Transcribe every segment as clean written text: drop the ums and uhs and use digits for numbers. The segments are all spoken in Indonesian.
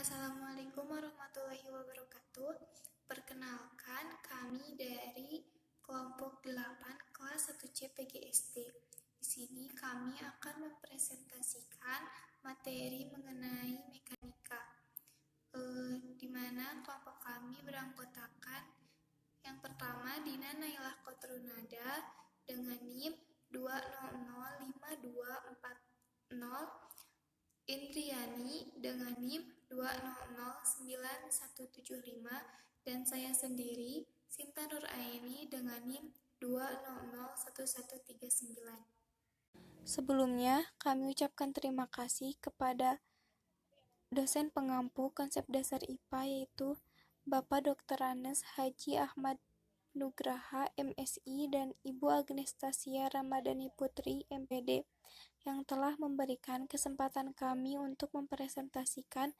Assalamualaikum warahmatullahi wabarakatuh. Perkenalkan, kami dari kelompok 8 kelas 1C PGSD. Di sini kami akan mempresentasikan materi mengenai mekanika. Di mana kelompok kami beranggotakan yang pertama Dina Nailah Kotrunada dengan NIM 2005240, Indriani dengan NIM 2009175, dan saya sendiri Sinta Nuraini dengan NIM 2001139. Sebelumnya, kami ucapkan terima kasih kepada dosen pengampu konsep dasar IPA yaitu Bapak Dr. Anes Haji Ahmad Nugraha MSI dan Ibu Agnestasia Ramadhani Putri MPD yang telah memberikan kesempatan kami untuk mempresentasikan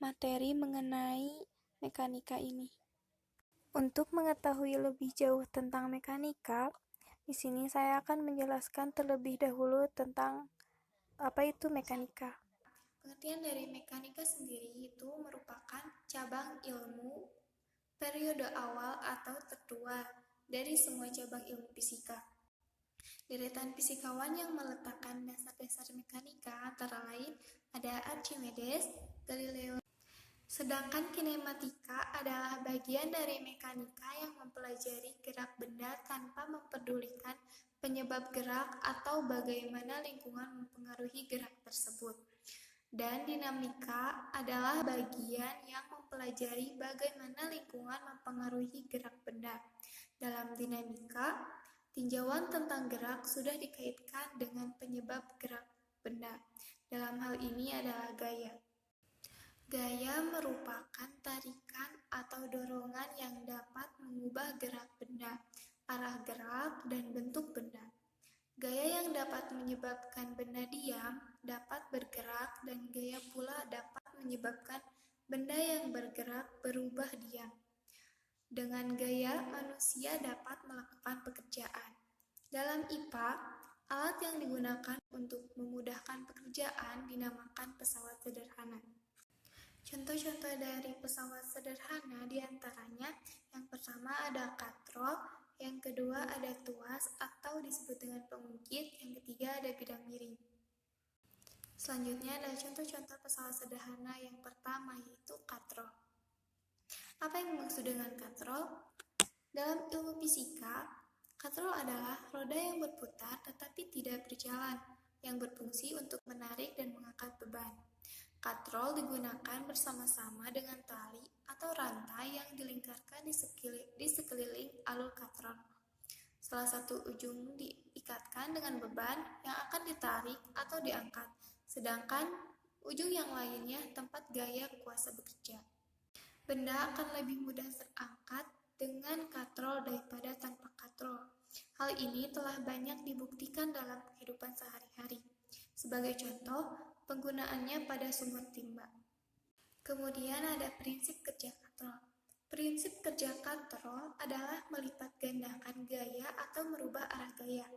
materi mengenai mekanika ini. Untuk mengetahui lebih jauh tentang mekanika, di sini saya akan menjelaskan terlebih dahulu tentang apa itu mekanika. Pengertian dari mekanika sendiri itu merupakan cabang ilmu periode awal atau tertua dari semua cabang ilmu fisika. Deretan fisikawan yang meletakkan dasar-dasar mekanika antara lain ada Archimedes, Galileo. Sedangkan kinematika adalah bagian dari mekanika yang mempelajari gerak benda tanpa memperdulikan penyebab gerak atau bagaimana lingkungan mempengaruhi gerak tersebut. Dan dinamika adalah bagian yang mempelajari bagaimana lingkungan mempengaruhi gerak benda. Dalam dinamika, tinjauan tentang gerak sudah dikaitkan dengan penyebab gerak benda. Dalam hal ini adalah gaya. Gaya merupakan tarikan atau dorongan yang dapat mengubah gerak benda, arah gerak, dan bentuk benda. Gaya yang dapat menyebabkan benda diam dapat bergerak, dan gaya pula dapat menyebabkan benda yang bergerak berubah diam. Dengan gaya, manusia dapat melakukan pekerjaan. Dalam IPA, alat yang digunakan untuk memudahkan pekerjaan dinamakan pesawat sederhana. Contoh-contoh dari pesawat sederhana diantaranya yang pertama ada katrol, yang kedua ada tuas atau disebut dengan pengungkit, yang ketiga ada bidang miring. Selanjutnya ada contoh-contoh pesawat sederhana yang pertama yaitu katrol. Apa yang dimaksud dengan katrol? Dalam ilmu fisika, katrol adalah roda yang berputar tetapi tidak berjalan, yang berfungsi untuk menarik dan mengangkat beban. Katrol digunakan bersama-sama dengan tali atau rantai yang dilingkarkan di sekeliling alur katrol. Salah satu ujung diikatkan dengan beban yang akan ditarik atau diangkat, sedangkan ujung yang lainnya tempat gaya kuasa bekerja. Benda akan lebih mudah terangkat dengan katrol daripada tanpa katrol. Hal ini telah banyak dibuktikan dalam kehidupan sehari-hari. Sebagai contoh, penggunaannya pada sumur timba. Kemudian ada prinsip kerja katrol. Prinsip kerja katrol adalah melipat gandakan gaya atau merubah arah gaya.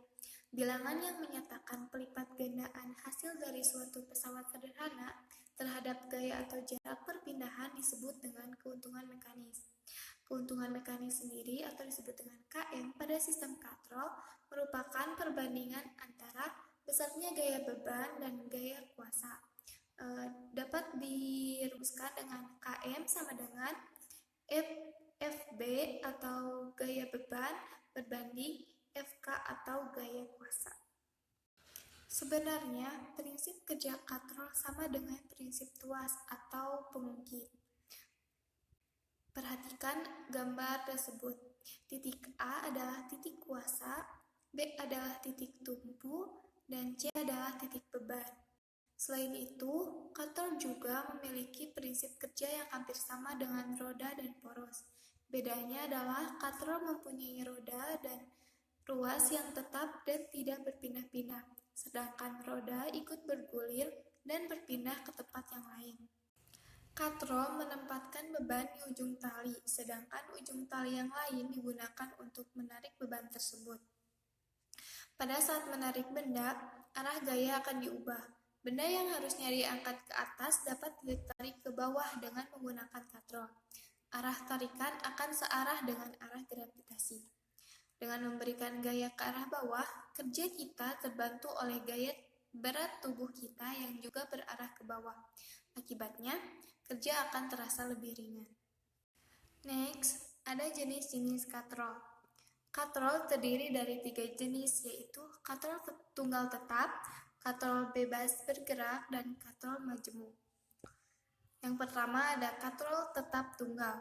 Bilangan yang menyatakan pelipat gandaan hasil dari suatu pesawat sederhana terhadap gaya atau jarak perpindahan disebut dengan keuntungan mekanis. Keuntungan mekanis sendiri atau disebut dengan KM pada sistem katrol merupakan perbandingan antara besarnya gaya beban dan gaya kuasa. Dapat dirumuskan dengan KM sama dengan FB atau gaya beban berbanding FK atau gaya kuasa. Sebenarnya prinsip kerja katrol sama dengan prinsip tuas atau pengungkit. Perhatikan gambar tersebut. Titik A adalah titik kuasa, B adalah titik tumpu, dan C adalah titik beban. Selain itu, katrol juga memiliki prinsip kerja yang hampir sama dengan roda dan poros. Bedanya adalah katrol mempunyai roda dan ruas yang tetap dan tidak berpindah-pindah, sedangkan roda ikut bergulir dan berpindah ke tempat yang lain. Katrol menempatkan beban di ujung tali, sedangkan ujung tali yang lain digunakan untuk menarik beban tersebut. Pada saat menarik benda, arah gaya akan diubah. Benda yang harusnya diangkat ke atas dapat ditarik ke bawah bawah dengan menggunakan katrol. Arah tarikan akan searah dengan arah gravitasi. Dengan memberikan gaya ke arah bawah, kerja kita terbantu oleh gaya berat tubuh kita yang juga berarah ke bawah. Akibatnya, kerja akan terasa lebih ringan. Next, ada jenis-jenis katrol. Katrol terdiri dari 3 jenis, yaitu katrol tunggal tetap, katrol bebas bergerak, dan katrol majemuk. Yang pertama ada katrol tetap tunggal.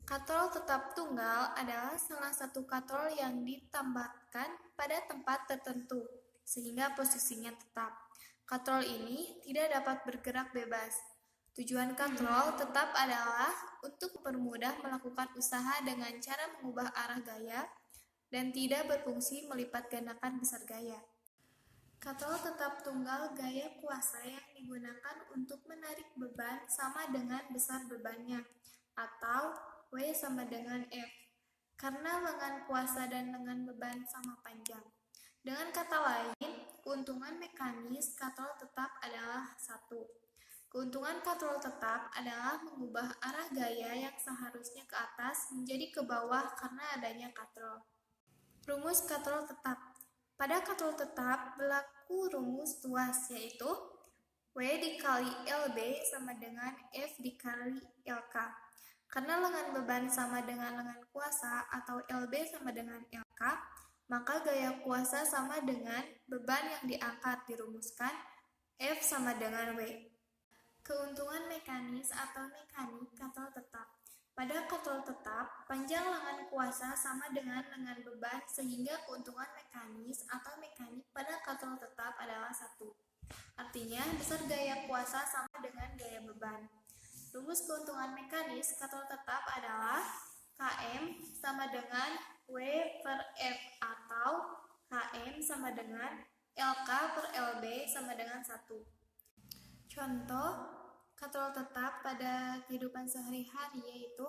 Katrol tetap tunggal adalah salah satu katrol yang ditambahkan pada tempat tertentu, sehingga posisinya tetap. Katrol ini tidak dapat bergerak bebas. Tujuan katrol tetap adalah untuk mempermudah melakukan usaha dengan cara mengubah arah gaya dan tidak berfungsi melipat gandakan besar gaya. Katrol tetap tunggal gaya kuasa yang digunakan untuk menarik beban sama dengan besar bebannya, atau W sama dengan F, karena lengan kuasa dan lengan beban sama panjang. Dengan kata lain, keuntungan mekanis katrol tetap adalah 1. Keuntungan katrol tetap adalah mengubah arah gaya yang seharusnya ke atas menjadi ke bawah karena adanya katrol. Rumus katrol tetap. Pada katrol tetap berlaku rumus tuas, yaitu W dikali LB sama dengan F dikali LK. Karena lengan beban sama dengan lengan kuasa atau LB sama dengan LK, maka gaya kuasa sama dengan beban yang diangkat, dirumuskan F sama dengan W. Keuntungan mekanis atau mekanik katrol tetap. Pada katrol tetap, panjang lengan kuasa sama dengan lengan beban, sehingga keuntungan mekanis atau mekanik pada katrol tetap adalah 1. Artinya, besar gaya kuasa sama dengan gaya beban. Rumus keuntungan mekanis katrol tetap adalah Km sama dengan W per F, atau Km sama dengan LK per LB sama dengan 1. Contoh katrol tetap pada kehidupan sehari-hari yaitu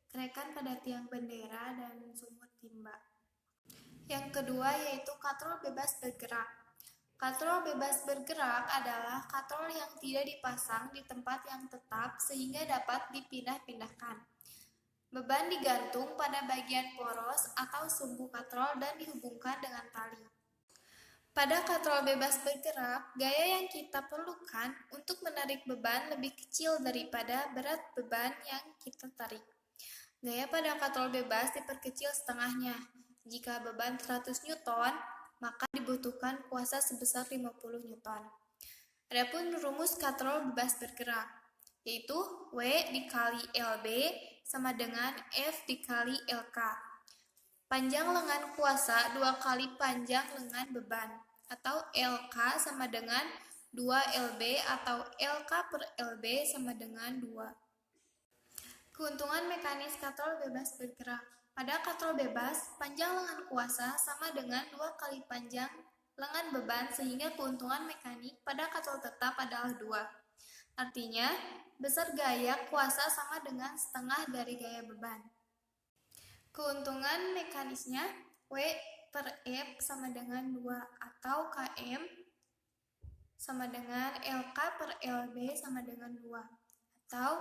kerekan pada tiang bendera dan sumur timba. Yang kedua yaitu katrol bebas bergerak. Katrol bebas bergerak adalah katrol yang tidak dipasang di tempat yang tetap sehingga dapat dipindah-pindahkan. Beban digantung pada bagian poros atau sumbu katrol dan dihubungkan dengan tali. Pada katrol bebas bergerak, gaya yang kita perlukan untuk menarik beban lebih kecil daripada berat beban yang kita tarik. Gaya pada katrol bebas diperkecil setengahnya. Jika beban 100 Newton, maka dibutuhkan kuasa sebesar 50 Newton. Adapun rumus katrol bebas bergerak, yaitu W dikali LB sama dengan F dikali LK. Panjang lengan kuasa 2 kali panjang lengan beban, atau LK sama dengan 2 LB atau LK per LB sama dengan 2. Keuntungan mekanis katrol bebas bergerak. Pada katrol bebas, panjang lengan kuasa sama dengan 2 kali panjang lengan beban sehingga keuntungan mekanik pada katrol tetap adalah 2. Artinya, besar gaya kuasa sama dengan setengah dari gaya beban. Keuntungan mekanisnya W per F sama dengan 2 atau Km sama dengan LK per LB sama dengan 2 atau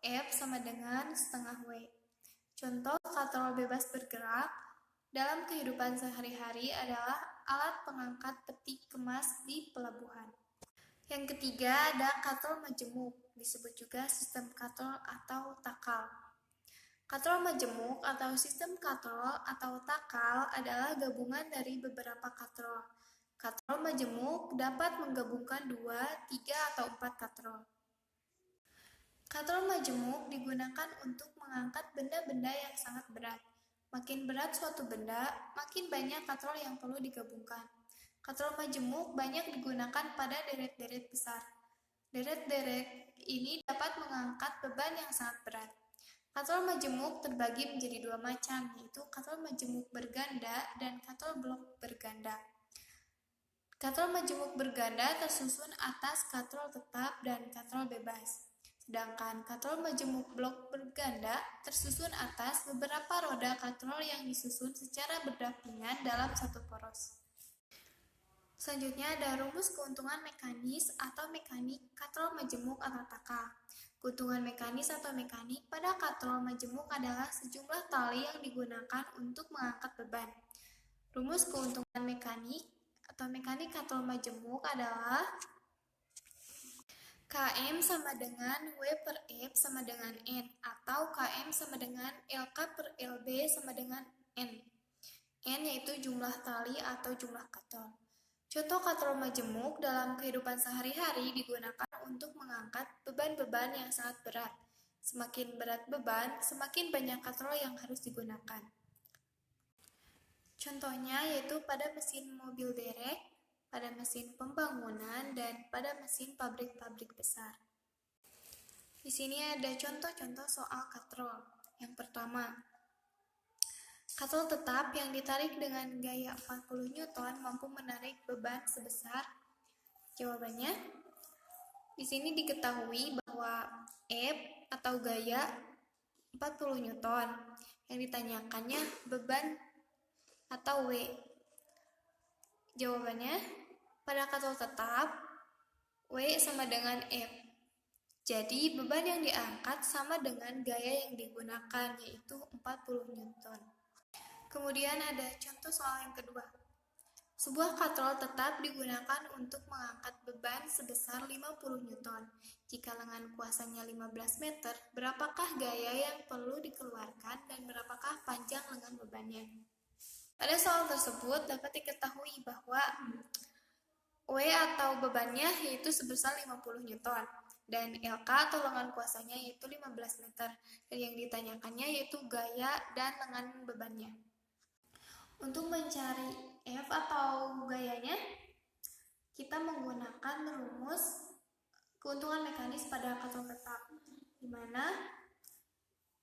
F sama dengan setengah W. Contoh katrol bebas bergerak dalam kehidupan sehari-hari adalah alat pengangkat peti kemas di pelabuhan. Yang ketiga ada katrol majemuk, disebut juga sistem katrol atau takal. Katrol majemuk atau sistem katrol atau takal adalah gabungan dari beberapa katrol. Katrol majemuk dapat menggabungkan 2, 3, atau 4 katrol. Katrol majemuk digunakan untuk mengangkat benda-benda yang sangat berat. Makin berat suatu benda, makin banyak katrol yang perlu digabungkan. Katrol majemuk banyak digunakan pada deret-deret besar. Deret-deret ini dapat mengangkat beban yang sangat berat. Katrol majemuk terbagi menjadi 2 macam, yaitu katrol majemuk berganda dan katrol blok berganda. Katrol majemuk berganda tersusun atas katrol tetap dan katrol bebas. Sedangkan katrol majemuk blok berganda tersusun atas beberapa roda katrol yang disusun secara berdampingan dalam satu poros. Selanjutnya ada rumus keuntungan mekanis atau mekanik katrol majemuk atau takal. Keuntungan mekanis atau mekanik pada katrol majemuk adalah sejumlah tali yang digunakan untuk mengangkat beban. Rumus keuntungan mekanik atau mekanik katrol majemuk adalah Km sama dengan W per F sama dengan N, atau Km sama dengan LK per LB sama dengan N. N yaitu jumlah tali atau jumlah katrol. Contoh katrol majemuk dalam kehidupan sehari-hari digunakan untuk mengangkat beban-beban yang sangat berat. Semakin berat beban, semakin banyak katrol yang harus digunakan. Contohnya yaitu pada mesin mobil derek, pada mesin pembangunan, dan pada mesin pabrik-pabrik besar. Di sini ada contoh-contoh soal katrol. Yang pertama, katrol tetap yang ditarik dengan gaya 40 Newton mampu menarik beban sebesar. Jawabannya, di sini diketahui bahwa F atau gaya 40 Newton. Yang ditanyakannya beban atau W. Jawabannya, pada katrol tetap, W sama dengan F. Jadi, beban yang diangkat sama dengan gaya yang digunakan, yaitu 40 Newton. Kemudian ada contoh soal yang kedua. Sebuah katrol tetap digunakan untuk mengangkat beban sebesar 50 Newton. Jika lengan kuasanya 15 meter, berapakah gaya yang perlu dikeluarkan dan berapakah panjang lengan bebannya? Pada soal tersebut dapat diketahui bahwa W atau bebannya yaitu sebesar 50 Newton dan LK atau lengan kuasanya yaitu 15 meter. Dan yang ditanyakannya yaitu gaya dan lengan bebannya. Untuk mencari F atau gayanya, kita menggunakan rumus keuntungan mekanis pada katrol tetap, di mana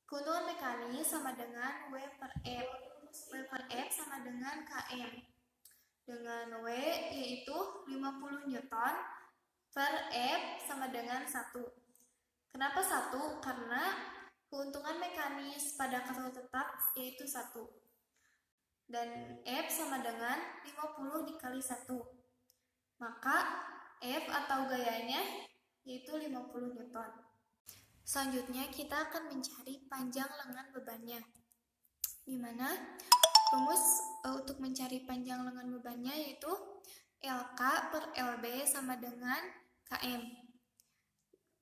keuntungan mekanis sama dengan W per F. W per F sama dengan Km. Dengan W yaitu 50 Newton per F sama dengan 1. Kenapa 1? Karena keuntungan mekanis pada katrol tetap yaitu 1. Dan F sama dengan 50 dikali 1. Maka F atau gayanya yaitu 50 Newton. Selanjutnya kita akan mencari panjang lengan bebannya. Di mana rumus untuk mencari panjang lengan bebannya yaitu LK per LB sama dengan KM.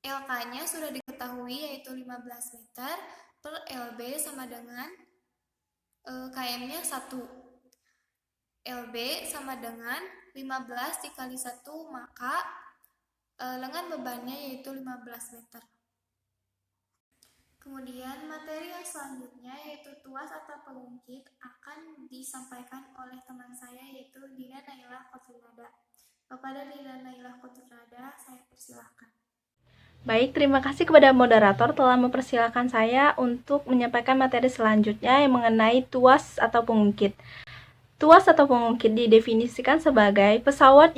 LK-nya sudah diketahui yaitu 15 meter per LB sama dengan KM-nya 1. LB sama dengan 15 dikali 1, maka lengan bebannya yaitu 15 meter. Kemudian materi yang selanjutnya yaitu tuas atau pengungkit akan disampaikan oleh teman saya yaitu Dina Nailah Kotirnada. Kepada Dina Nailah Kotirnada, saya persilahkan. Baik, terima kasih kepada moderator telah mempersilahkan saya untuk menyampaikan materi selanjutnya yang mengenai tuas atau pengungkit. Tuas atau pengungkit didefinisikan sebagai pesawat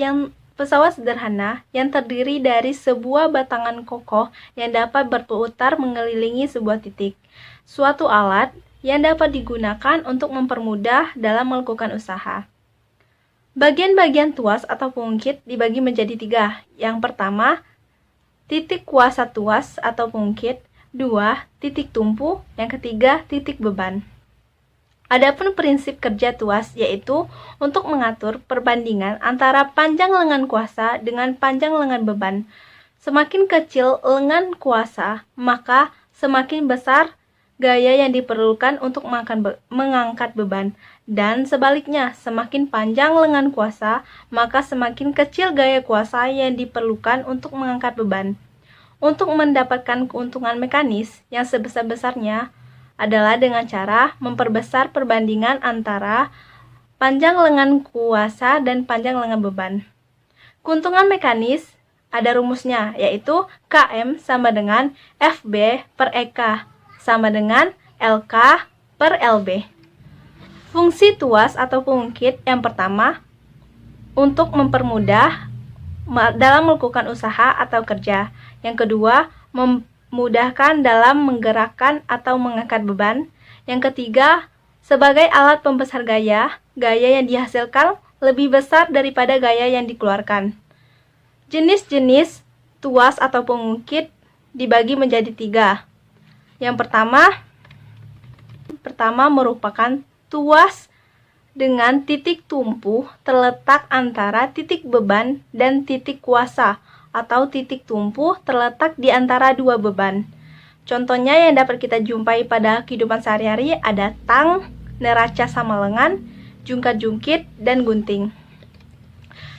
sederhana yang terdiri dari sebuah batangan kokoh yang dapat berputar mengelilingi sebuah titik. Suatu alat yang dapat digunakan untuk mempermudah dalam melakukan usaha. Bagian-bagian tuas atau pengungkit dibagi menjadi 3. Yang pertama, titik kuasa tuas atau pengungkit, 2. Titik tumpu, yang ketiga titik beban. Adapun prinsip kerja tuas yaitu untuk mengatur perbandingan antara panjang lengan kuasa dengan panjang lengan beban. Semakin kecil lengan kuasa, maka semakin besar gaya yang diperlukan untuk mengangkat beban. Dan sebaliknya, semakin panjang lengan kuasa, maka semakin kecil gaya kuasa yang diperlukan untuk mengangkat beban. Untuk mendapatkan keuntungan mekanis yang sebesar-besarnya adalah dengan cara memperbesar perbandingan antara panjang lengan kuasa dan panjang lengan beban. Keuntungan mekanis ada rumusnya, yaitu Km sama dengan FB per EK sama dengan LK per LB. Fungsi tuas atau pengungkit yang pertama, untuk mempermudah dalam melakukan usaha atau kerja. Yang kedua, memudahkan dalam menggerakkan atau mengangkat beban. Yang ketiga, sebagai alat pembesar gaya yang dihasilkan lebih besar daripada gaya yang dikeluarkan. Jenis-jenis tuas atau pengungkit dibagi menjadi 3. Yang pertama merupakan tuas dengan titik tumpu terletak antara titik beban dan titik kuasa, atau titik tumpu terletak di antara dua beban. Contohnya yang dapat kita jumpai pada kehidupan sehari-hari ada tang, neraca sama lengan, jungkat-jungkit, dan gunting.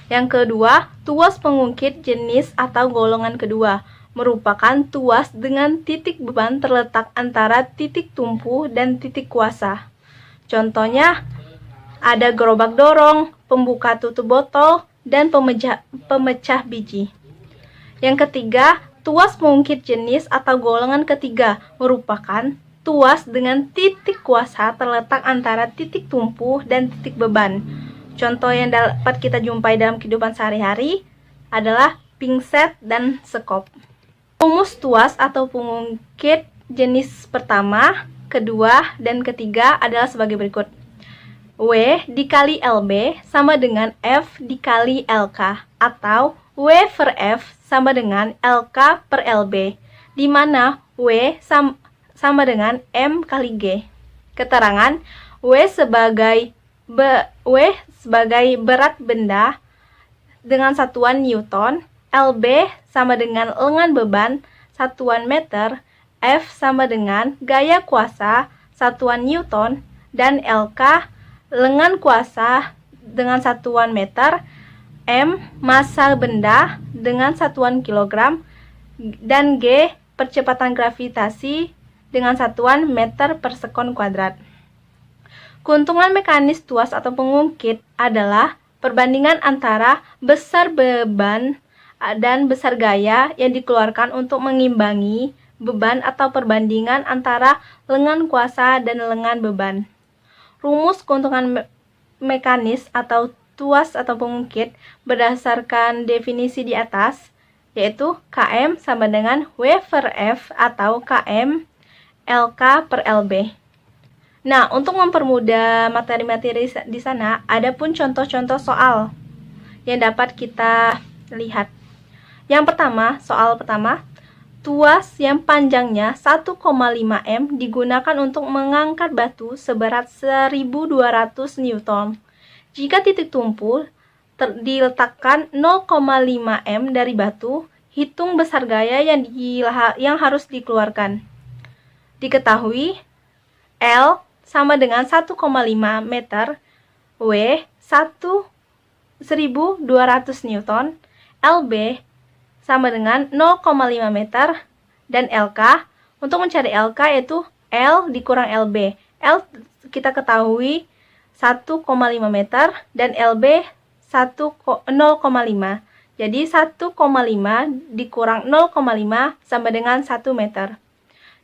Yang kedua, tuas pengungkit jenis atau golongan kedua merupakan tuas dengan titik beban terletak antara titik tumpu dan titik kuasa. Contohnya ada gerobak dorong, pembuka tutup botol, dan pemecah biji. Yang ketiga, tuas pengungkit jenis atau golongan ketiga merupakan tuas dengan titik kuasa terletak antara titik tumpu dan titik beban. Contoh yang dapat kita jumpai dalam kehidupan sehari-hari adalah pingset dan sekop. Rumus tuas atau pengungkit jenis pertama, kedua, dan ketiga adalah sebagai berikut. W dikali LB sama dengan F dikali LK, atau W per F sama dengan LK per LB, di mana W sama dengan M kali G. Keterangan W sebagai berat benda dengan satuan Newton, LB sama dengan lengan beban satuan meter, F sama dengan gaya kuasa satuan Newton, dan LK lengan kuasa dengan satuan meter, M massa benda dengan satuan kilogram, dan G percepatan gravitasi dengan satuan meter per sekon kuadrat. Keuntungan mekanis tuas atau pengungkit adalah perbandingan antara besar beban dan besar gaya yang dikeluarkan untuk mengimbangi beban atau perbandingan antara lengan kuasa dan lengan beban. Rumus keuntungan mekanis atau tuas atau pengungkit berdasarkan definisi di atas, yaitu Km sama dengan W per F atau Km LK per LB. Nah, untuk mempermudah materi-materi di sana, ada pun contoh-contoh soal yang dapat kita lihat. Yang pertama, soal pertama, tuas yang panjangnya 1,5 m digunakan untuk mengangkat batu seberat 1.200 Newton. Jika titik tumpu diletakkan 0,5 m dari batu, hitung besar gaya yang harus dikeluarkan. Diketahui L sama dengan 1,5 meter, W 1.200 Newton, LB sama dengan 0,5 meter, dan LK, untuk mencari LK yaitu L dikurang LB. L kita ketahui 1,5 meter dan LB 0,5. Jadi 1,5 dikurang 0,5 sama dengan 1 meter.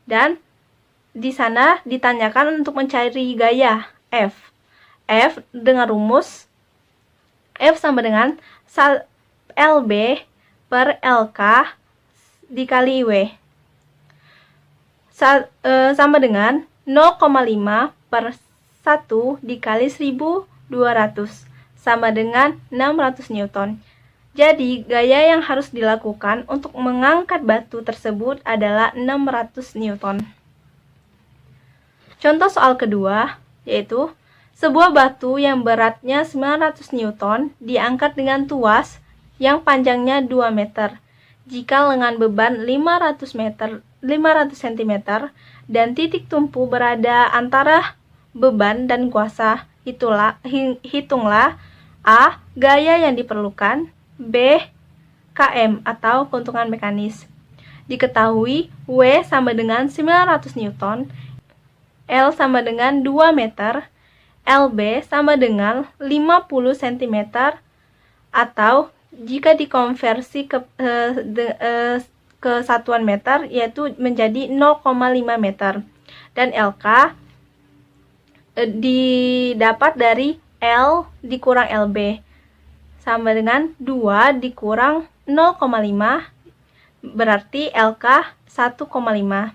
Dan di sana ditanyakan untuk mencari gaya F. F dengan rumus F sama dengan LB per LK dikali W. Sama dengan 0,5 per 1 dikali 1.200 sama dengan 600 Newton. Jadi, gaya yang harus dilakukan untuk mengangkat batu tersebut adalah 600 Newton. Contoh soal kedua, yaitu sebuah batu yang beratnya 900 Newton diangkat dengan tuas yang panjangnya 2 meter. Jika lengan beban 500 cm dan titik tumpu berada antara beban dan kuasa, hitunglah A. Gaya yang diperlukan, B. Km atau keuntungan mekanis. Diketahui W sama dengan 900 Newton, L sama dengan 2 meter, LB sama dengan 50 cm, atau jika dikonversi ke satuan meter yaitu menjadi 0,5 meter. Dan LK didapat dari L dikurang LB sama dengan 2 dikurang 0,5, berarti LK 1,5.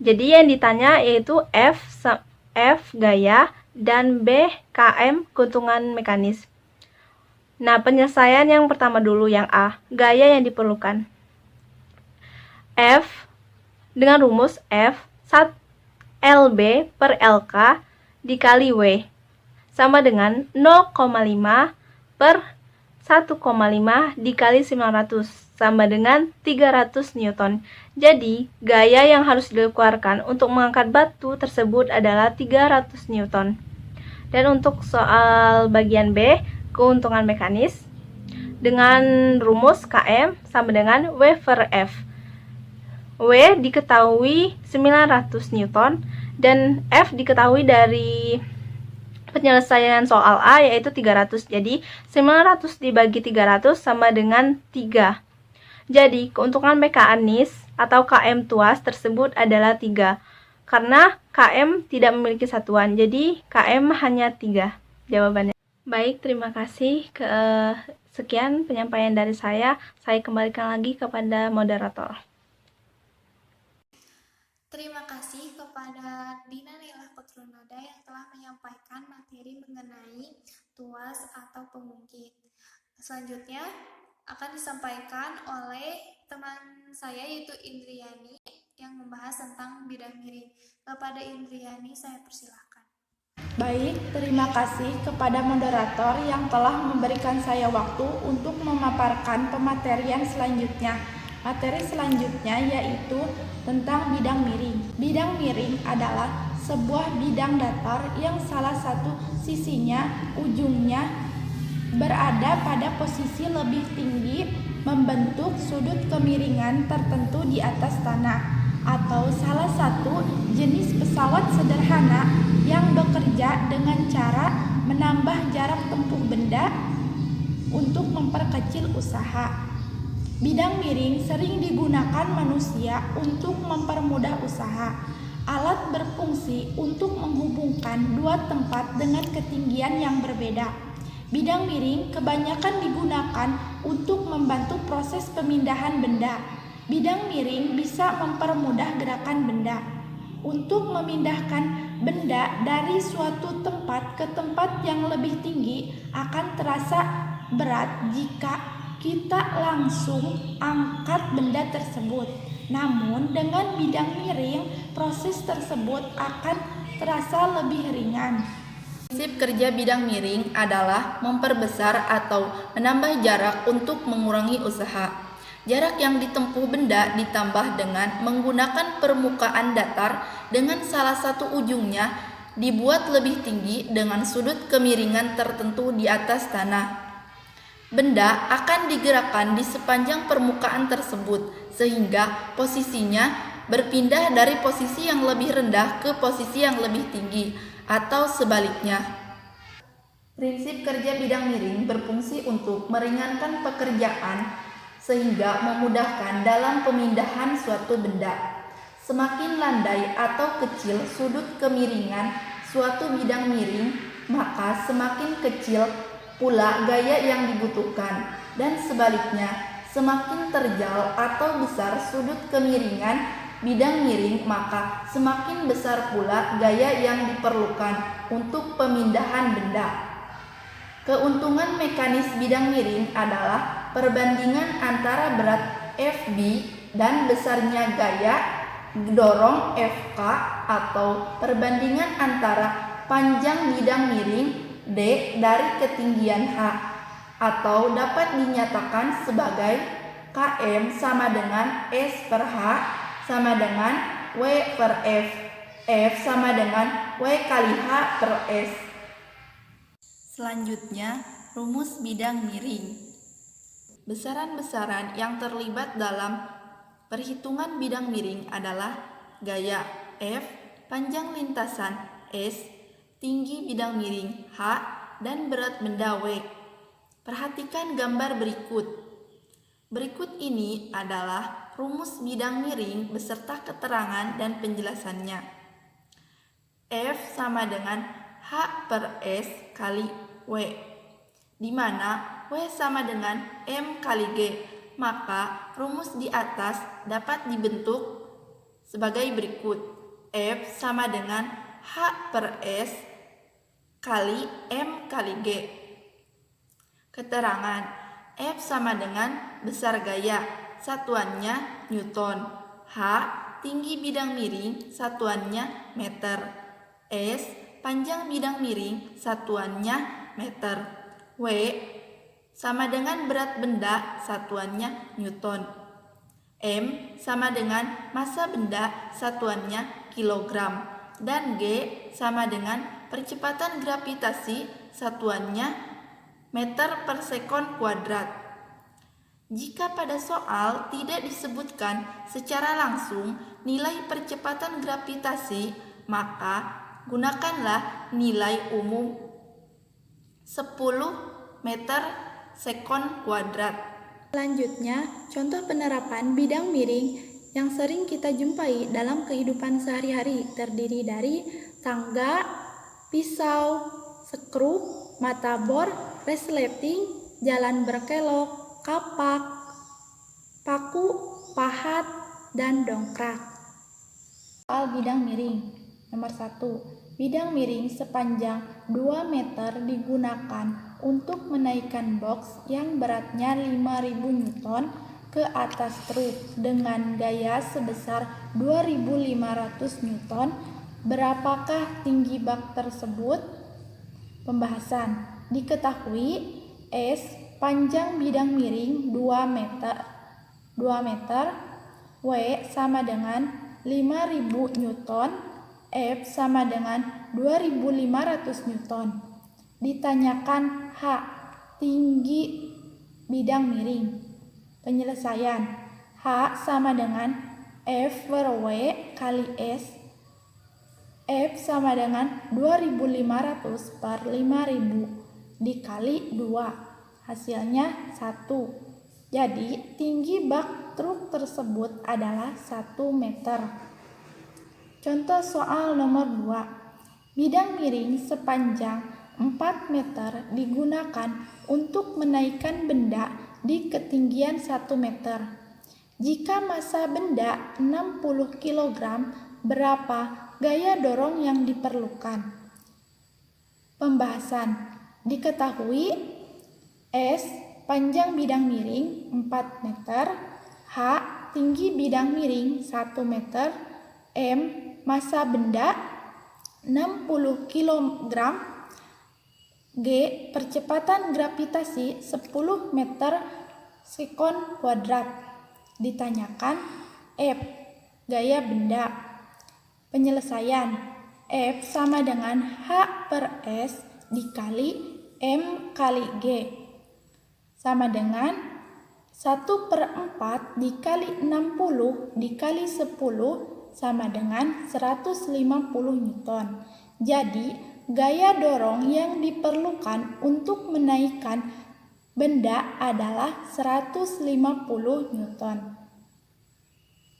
Jadi yang ditanya yaitu F gaya dan B Km keuntungan mekanis. Nah, penyelesaian yang pertama dulu yang A, gaya yang diperlukan. F dengan rumus F LB per LK dikali W sama dengan 0,5 per 1,5 dikali 900 sama dengan 300 Newton. Jadi, gaya yang harus dikeluarkan untuk mengangkat batu tersebut adalah 300 Newton. Dan untuk soal bagian B, keuntungan mekanis, dengan rumus Km sama dengan W per F. W diketahui 900 Newton dan F diketahui dari penyelesaian soal A yaitu 300. Jadi 900 dibagi 300 sama dengan 3. Jadi keuntungan mekanis atau Km tuas tersebut adalah 3. Karena Km tidak memiliki satuan. Jadi Km hanya 3 jawabannya. Baik, terima kasih. Sekian penyampaian dari saya. Saya kembalikan lagi kepada moderator. Terima kasih kepada Dina Nailah Putrunada yang telah menyampaikan materi mengenai tuas atau pengungkit. Selanjutnya akan disampaikan oleh teman saya yaitu Indriani yang membahas tentang bidang miring. Kepada Indriani saya persilahkan. Baik, terima kasih kepada moderator yang telah memberikan saya waktu untuk memaparkan pematerian selanjutnya. Materi selanjutnya yaitu tentang bidang miring. Bidang miring adalah sebuah bidang datar yang salah satu sisinya, ujungnya, berada pada posisi lebih tinggi membentuk sudut kemiringan tertentu di atas tanah, atau salah satu jenis pesawat sederhana yang bekerja dengan cara menambah jarak tempuh benda untuk memperkecil usaha. Bidang miring sering digunakan manusia untuk mempermudah usaha. Alat berfungsi untuk menghubungkan dua tempat dengan ketinggian yang berbeda. Bidang miring kebanyakan digunakan untuk membantu proses pemindahan benda. Bidang miring bisa mempermudah gerakan benda. Untuk memindahkan benda dari suatu tempat ke tempat yang lebih tinggi akan terasa berat jika kita langsung angkat benda tersebut. Namun dengan bidang miring, proses tersebut akan terasa lebih ringan. Prinsip kerja bidang miring adalah memperbesar atau menambah jarak untuk mengurangi usaha. Jarak yang ditempuh benda ditambah dengan menggunakan permukaan datar dengan salah satu ujungnya dibuat lebih tinggi dengan sudut kemiringan tertentu di atas tanah. Benda akan digerakkan di sepanjang permukaan tersebut sehingga posisinya berpindah dari posisi yang lebih rendah ke posisi yang lebih tinggi atau sebaliknya. Prinsip kerja bidang miring berfungsi untuk meringankan pekerjaan sehingga memudahkan dalam pemindahan suatu benda. Semakin landai atau kecil sudut kemiringan suatu bidang miring, maka semakin kecil pula gaya yang dibutuhkan, dan sebaliknya, semakin terjal atau besar sudut kemiringan bidang miring, maka semakin besar pula gaya yang diperlukan untuk pemindahan benda. Keuntungan mekanis bidang miring adalah perbandingan antara berat Fb dan besarnya gaya dorong Fk, atau perbandingan antara panjang bidang miring D dari ketinggian H, atau dapat dinyatakan sebagai Km sama dengan S per H sama dengan W per F, F sama dengan W kali H per S. Selanjutnya, rumus bidang miring. Besaran-besaran yang terlibat dalam perhitungan bidang miring adalah gaya F, panjang lintasan S, tinggi bidang miring H, dan berat benda W. Perhatikan gambar berikut. Berikut ini adalah rumus bidang miring beserta keterangan dan penjelasannya. F sama dengan H per S kali W, di mana W sama dengan M kali G. Maka rumus di atas dapat dibentuk sebagai berikut. F sama dengan H per S kali M kali G. Keterangan, F sama dengan besar gaya, satuannya Newton. H. Tinggi bidang miring, satuannya meter. S. Panjang bidang miring, satuannya meter. W. Sama dengan berat benda, satuannya Newton. M. Sama dengan massa benda, satuannya kilogram. Dan G. Sama dengan percepatan gravitasi, satuannya meter per sekon kuadrat. Jika pada soal tidak disebutkan secara langsung nilai percepatan gravitasi, maka gunakanlah nilai umum 10 meter sekon kuadrat. Selanjutnya, contoh penerapan bidang miring yang sering kita jumpai dalam kehidupan sehari-hari terdiri dari tangga, pisau, skrup, mata bor, resleting, jalan berkelok, kapak, paku, pahat, dan dongkrak. Soal bidang miring. Nomor 1. Bidang miring sepanjang 2 meter digunakan untuk menaikkan box yang beratnya 5000 Newton ke atas truk dengan gaya sebesar 2500 Newton. Berapakah tinggi bak tersebut? Pembahasan. Diketahui S. Panjang bidang miring 2 meter, W sama dengan 5000 Newton, F sama dengan 2500 Newton. Ditanyakan H. Tinggi bidang miring. Penyelesaian. H sama dengan F per W kali S. F sama dengan 2500 per 5000 dikali 2. Hasilnya 1. Jadi tinggi bak truk tersebut adalah 1 meter. Contoh soal nomor 2. Bidang miring sepanjang 4 meter digunakan untuk menaikkan benda di ketinggian 1 meter. Jika massa benda 60 kg, berapa gaya dorong yang diperlukan? Pembahasan. Diketahui S. Panjang bidang miring 4 meter, H. Tinggi bidang miring 1 meter, M. Massa benda 60 kg, G. Percepatan gravitasi 10 meter sekon kuadrat. Ditanyakan F. Gaya benda. Penyelesaian. F sama dengan H per S dikali M kali G sama dengan 1/4 dikali 60 dikali 10 sama dengan 150 Newton. Jadi, gaya dorong yang diperlukan untuk menaikkan benda adalah 150 Newton.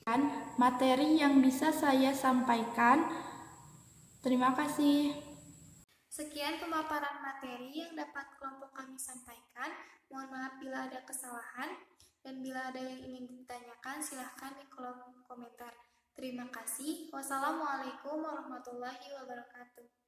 Dan materi yang bisa saya sampaikan. Terima kasih. Sekian pemaparan materi yang dapat kelompok kami sampaikan. Mohon maaf bila ada kesalahan, dan bila ada yang ingin ditanyakan, silahkan di kolom komentar. Terima kasih. Wassalamualaikum warahmatullahi wabarakatuh.